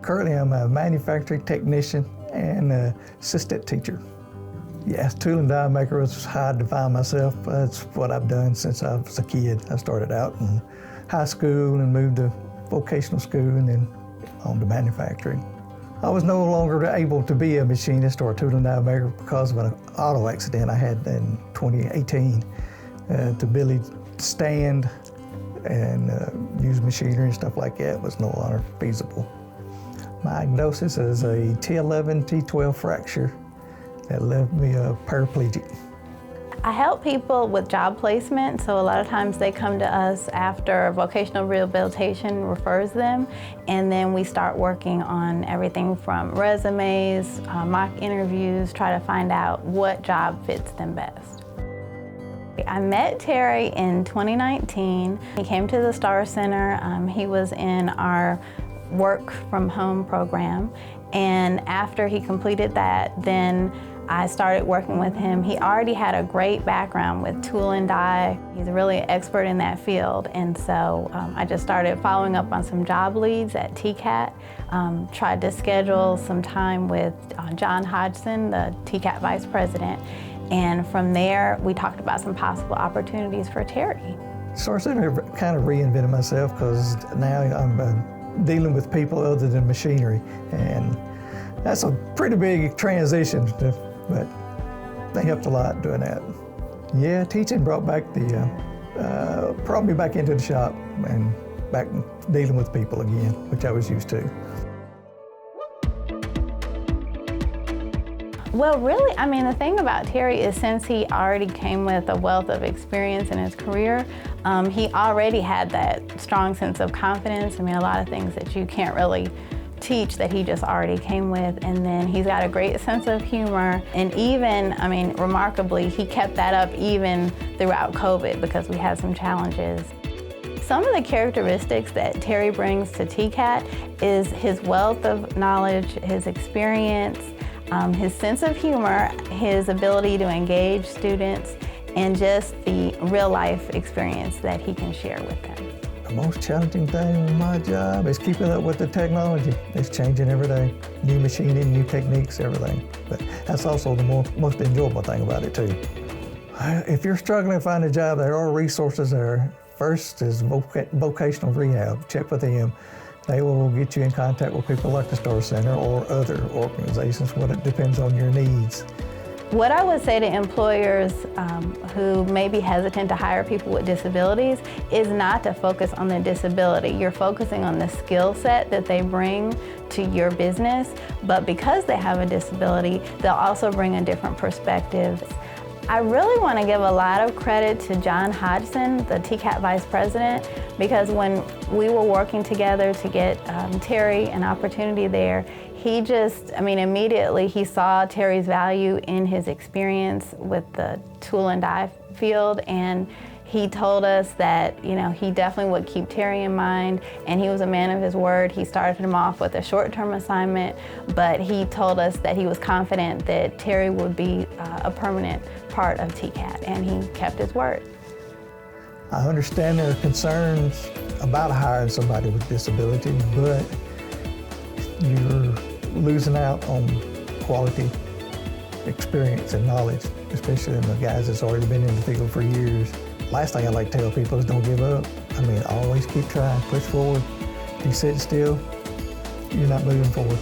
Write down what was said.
Currently, I'm a manufacturing technician and assistant teacher. Yeah, tool and die maker was how I define myself. That's what I've done since I was a kid. I started out in high school and moved to vocational school and then on to manufacturing. I was no longer able to be a machinist or a tool and die maker because of an auto accident I had in 2018. To really stand and use machinery and stuff like that was no longer feasible. My diagnosis is a T11, T12 fracture that left me a paraplegic. I help people with job placement, so a lot of times they come to us after vocational rehabilitation refers them, and then we start working on everything from resumes, mock interviews, try to find out what job fits them best. I met Terry in 2019. He came to the Star Center. He was in our work from home program, and after he completed that, then I started working with him. He already had a great background with tool and die. He's really an expert in that field, and so I just started following up on some job leads at TCAT, tried to schedule some time with John Hodgson, the TCAT Vice President, and from there we talked about some possible opportunities for Terry. Star Center kind of reinvented myself because now I'm dealing with people other than machinery, and that's a pretty big transition, but they helped a lot doing that. Yeah, teaching brought back brought me back into the shop and back dealing with people again, which I was used to. Well, really, I mean, the thing about Terry is since he already came with a wealth of experience in his career, he already had that strong sense of confidence. I mean, a lot of things that you can't really teach that he just already came with, and then he's got a great sense of humor, and even, I mean, remarkably, he kept that up even throughout COVID because we had some challenges. Some of the characteristics that Terry brings to TCAT is his wealth of knowledge, his experience, his sense of humor, his ability to engage students, and just the real life experience that he can share with them. The most challenging thing in my job is keeping up with the technology. It's changing every day. New machining, new techniques, everything. But that's also the most enjoyable thing about it too. If you're struggling to find a job, there are resources there. First is vocational rehab. Check with them. They will get you in contact with people like the Star Center or other organizations, but it depends on your needs. What I would say to employers who may be hesitant to hire people with disabilities is not to focus on the disability. You're focusing on the skill set that they bring to your business, but because they have a disability, they'll also bring a different perspective. I really want to give a lot of credit to John Hodgson, the TCAT Vice President, because when we were working together to get Terry an opportunity there, he just, I mean, immediately he saw Terry's value in his experience with the tool and die field, and he told us that, you know, he definitely would keep Terry in mind, and he was a man of his word. He started him off with a short-term assignment, but he told us that he was confident that Terry would be a permanent part of TCAT, and he kept his word. I understand there are concerns about hiring somebody with disability, but you're losing out on quality experience and knowledge, especially in the guys that's already been in the field for years. Last thing I like to tell people is don't give up. I mean, always keep trying, push forward. If you sit still, you're not moving forward.